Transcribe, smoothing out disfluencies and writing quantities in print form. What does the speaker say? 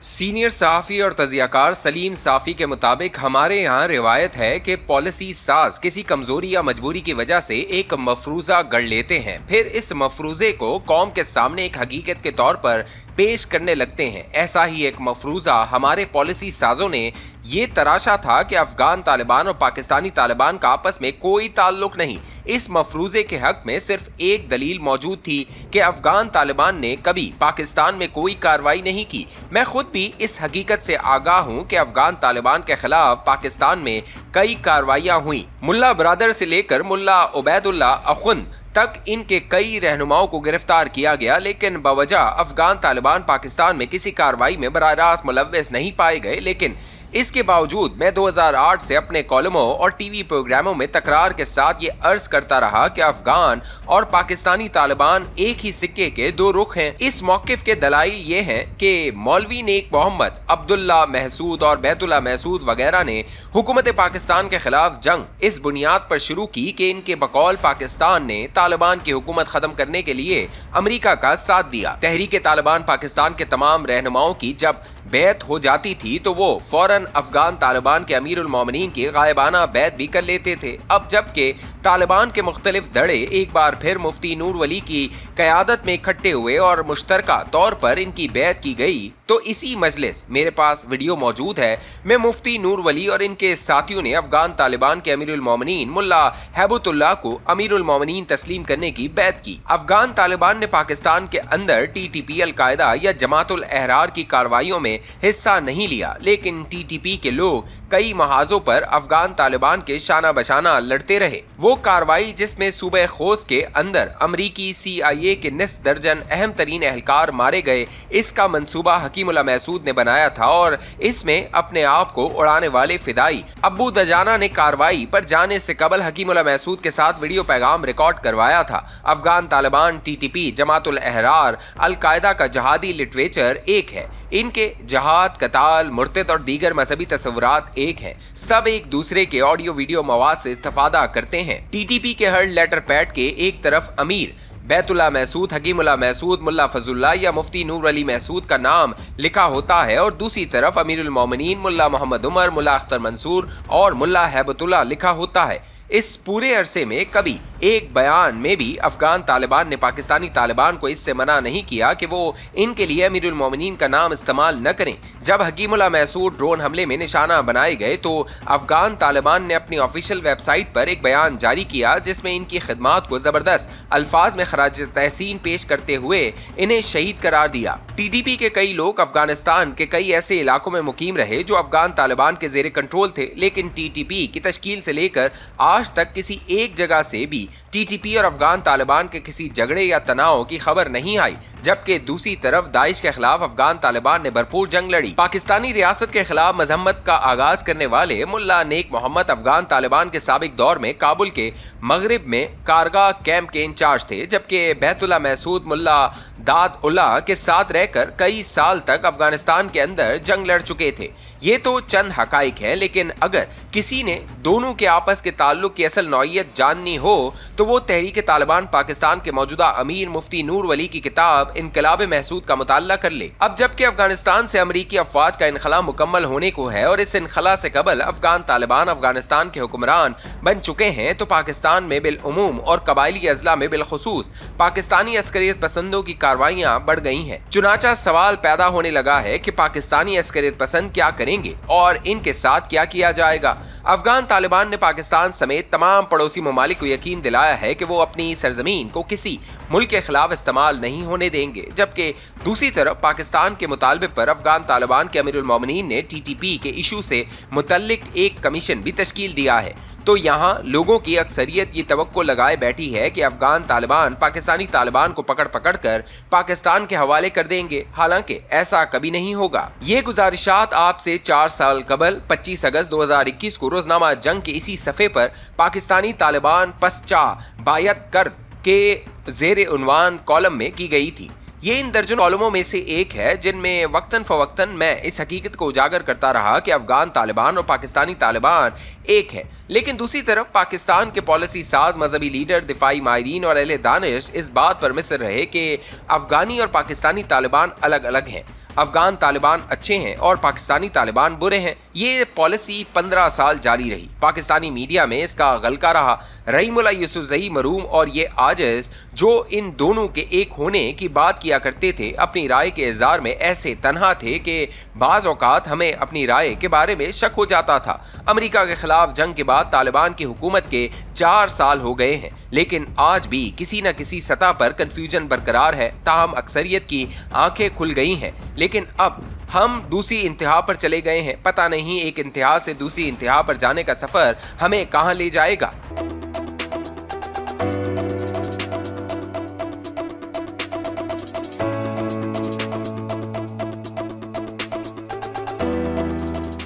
Senior सहाफ़ी और तज़ियाकार सलीम साफ़ी के मुताबिक हमारे यहाँ रिवायत है कि पॉलिसी साज किसी कमज़ोरी या मजबूरी की वजह से एक मफरूज़ा गढ़ लेते हैं, फिर इस मफरूज़े को कौम के सामने एक हकीकत के तौर पर पेश करने लगते हैं। ऐसा ही एक मफरूज़ा हमारे पॉलिसी साजों ने ये तराशा था कि अफगान तालिबान और पाकिस्तानी तालिबान का आपस में कोई ताल्लुक नहीं। इस मफरूज़े के हक में सिर्फ एक दलील मौजूद थी कि अफगान तालिबान ने कभी पाकिस्तान में कोई कार्रवाई नहीं की। मैं खुद भी इस हकीकत से आगाह हूँ कि अफगान तालिबान के खिलाफ पाकिस्तान में कई कार्रवाइयाँ हुई। मुल्ला ब्रादर से लेकर मुल्ला उबैदुल्ला अखुन तक इनके कई रहनुमाओं को गिरफ्तार किया गया, लेकिन बवजह अफगान तालिबान पाकिस्तान में किसी कार्रवाई में बराह रास्त मुलव्वस नहीं पाए गए। लेकिन इसके बावजूद मैं 2008 से अपने कॉलमों और टीवी प्रोग्रामों में तकरार के साथ ये अर्ज करता रहा कि अफगान और पाकिस्तानी तालिबान एक ही सिक्के के दो रुख हैं। इस मौक़िफ़ के दलाइल ये हैं कि मौलवी नेक मोहम्मद, अब्दुल्ला महसूद और बैतुल्ला महसूद वगैरह ने हुकूमत पाकिस्तान के खिलाफ जंग इस बुनियाद पर शुरू की कि इनके बकौल पाकिस्तान ने तालिबान की हुकूमत ख़त्म करने के लिए अमरीका का साथ दिया। तहरीक तालिबान पाकिस्तान के तमाम रहनुमाओं की जब बैत हो जाती थी तो वो फौरन अफगान तालिबान के अमीरुल मोमिनीन की गायबाना बैत भी कर लेते थे। अब जबकि तालिबान के मुख्तलिफ धड़े एक बार फिर मुफ्ती नूर वली की क़यादत में इकट्ठे हुए और मुश्तरका तौर पर इनकी बैत की गई, तो इसी मजलिस मेरे पास वीडियो मौजूद है में मुफ्ती नूर वली और इनके साथियों ने अफगान तालिबान के अमीरुल मोमिनीन मुल्ला हैबतुल्लाह को अमीरुल मोमिनीन तस्लीम करने की बैत की। अफगान तालिबान ने पाकिस्तान के अंदर टीटीपी, अल-कायदा या जमातुल अहरार की कार्रवाइयों में हिस्सा नहीं लिया, लेकिन टीटीपी के लोग कई महाजों पर अफगान तालिबान के शाना बशाना लड़ते रहे। वो कार्रवाई जिसमें सूबे खोस्त के अंदर अमरीकी CIA के निस्फ दर्जन अहम तरीन एहलकार मारे गए, इसका मंसूबा हकीमुल्लाह महसूद ने बनाया था और इसमें अपने आप को उड़ाने वाले फिदाई अब्बू दजाना ने कार्रवाई पर जाने से कबल हकीमुल्लाह महसूद के साथ वीडियो पैगाम रिकॉर्ड करवाया था। अफगान तालिबान, टीटीपी, जमातुल अहरार, अल-कायदा का जहादी लिटरेचर एक है। इनके जहाद, कताल, मुर्तद और दीगर मजहबी तस्वुरात एक हैं। सब एक दूसरे के ऑडियो वीडियो मवाद से इस्तेफादा करते हैं। टीटीपी के हर लेटर पैड के एक तरफ अमीर बैतुल्ला महसूद, हकीमुल्लाह महसूद, मुल्ला फजुल्ला या मुफ्ती नूर अली महसूद का नाम लिखा होता है और दूसरी तरफ अमीरुल मोमिनीन मुल्ला मोहम्मद उमर, मुल्ला अख्तर मंसूर और मुल्ला हैबतुल्लाह लिखा होता है। इस पूरे अरसे में कभी एक बयान में भी अफगान तालिबान ने पाकिस्तानी तालिबान को इससे मना नहीं किया कि वो इनके लिए अमीरुल मोमिनीन का नाम इस्तेमाल न करें। जब हकीमुल्लाह महसूद ड्रोन हमले में निशाना बनाए गए तो अफगान तालिबान ने अपनी ऑफिशियल वेबसाइट पर एक बयान जारी किया जिसमें इनकी खिदमात को ज़बरदस्त अल्फाज में खराज तहसीन पेश करते हुए इन्हें शहीद करार दिया। टीटीपी के कई लोग अफगानिस्तान के कई ऐसे इलाकों में मुकीम रहे जो अफगान तालिबान के जेर कंट्रोल थे, लेकिन टीटीपी की तश्कील से लेकर आज तक किसी एक जगह से भी टीटीपी और अफगान तालिबान के किसी झगड़े या तनाव की खबर नहीं आई। जबकि दूसरी तरफ दाइश के खिलाफ अफगान तालिबान ने भरपूर जंग लड़ी। पाकिस्तानी रियासत के खिलाफ मजम्मत का आगाज करने वाले मुल्ला नेक मोहम्मद अफगान तालिबान के साबिक दौर में काबुल के मगरिब में कारगा कैंप के इंचार्ज थे, जबकि बैतुल्ला महसूद मुल्ला दाद उल्लाह के साथ रहकर कई साल तक अफगानिस्तान के अंदर जंग लड़ चुके थे। ये तो चंद हकाइक हैं, लेकिन अगर किसी ने दोनों के आपस के ताल्लुक की असल नौइयत जाननी हो तो वो तहरीक तालिबान पाकिस्तान के मौजूदा अमीर मुफ्ती नूर वली की किताब इनकलाब महसूद का मुताला कर ले। अब जबकि अफगानिस्तान से अमरीकी अफवाज का इनखला मुकम्मल होने को है और इस इनखला से कबल अफगान तालिबान अफगानिस्तान के हुक्मरान बन चुके हैं, तो पाकिस्तान में बिलउमूम और कबायली अजला में बिलखुसूस पाकिस्तानी अस्करियत पसंदों की कार्रवाइयां बढ़ गई हैं। चुनाचा सवाल पैदा होने लगा है कि पाकिस्तानी अस्करियत पसंद क्या करेंगे और इनके साथ क्या किया जाएगा। अफगान तालिबान ने पाकिस्तान समेत तमाम पड़ोसी ममालिक को यकीन दिलाया है कि वो अपनी सरजमीन को किसी मुल्क के खिलाफ इस्तेमाल नहीं होने देंगे, जबकि दूसरी तरफ पाकिस्तान के मुतालबे पर अफगान तालिबान के अमीरुल मोमिनीन ने टीटीपी के इशू से मुतल्लिक एक कमीशन भी तश्कील दिया है। तो यहाँ लोगों की अक्सरियत ये तवक्को लगाए बैठी है कि अफगान तालिबान पाकिस्तानी तालिबान को पकड़ पकड़ कर पाकिस्तान के हवाले कर देंगे, हालांकि ऐसा कभी नहीं होगा। ये गुजारिशात आपसे 4 साल कबल 25 अगस्त 2021 को रोजनामा जंग के इसी सफ़े पर पाकिस्तानी तालिबान पसचा बायत कर के जेर उन्वान कॉलम में की गई थी। ये इन दर्जन कॉलमों में से एक है जिनमें वक्तन फवक्तन मैं इस हकीकत को उजागर करता रहा कि अफगान तालिबान और पाकिस्तानी तालिबान एक है, लेकिन दूसरी तरफ पाकिस्तान के पॉलिसी साज, मजहबी लीडर, दिफाई माहिरीन और अहले दानिश इस बात पर मिसर रहे कि अफगानी और पाकिस्तानी तालिबान अलग अलग हैं। अफगान तालिबान अच्छे हैं और पाकिस्तानी तालिबान बुरे हैं। ये पॉलिसी 15 साल जारी रही। पाकिस्तानी मीडिया में इसका गलका रहा। रहीमुल्लाह यूसुफजई मरूम और ये आजिज जो इन दोनों के एक होने की बात किया करते थे, अपनी राय के इज़हार में ऐसे तन्हा थे कि बाज़ औक़ात हमें अपनी राय के बारे में शक हो जाता था। अमेरिका के खिलाफ जंग के बाद तालिबान की हुकूमत के 4 साल हो गए हैं, लेकिन आज भी किसी न किसी सतह पर कन्फ्यूजन बरकरार है। ताहम अक्सरियत की आंखें खुल गई हैं, लेकिन अब हम दूसरी इंतहा पर चले गए हैं। पता नहीं एक इंतहा से दूसरी इंतहा पर जाने का सफ़र हमें कहाँ ले जाएगा।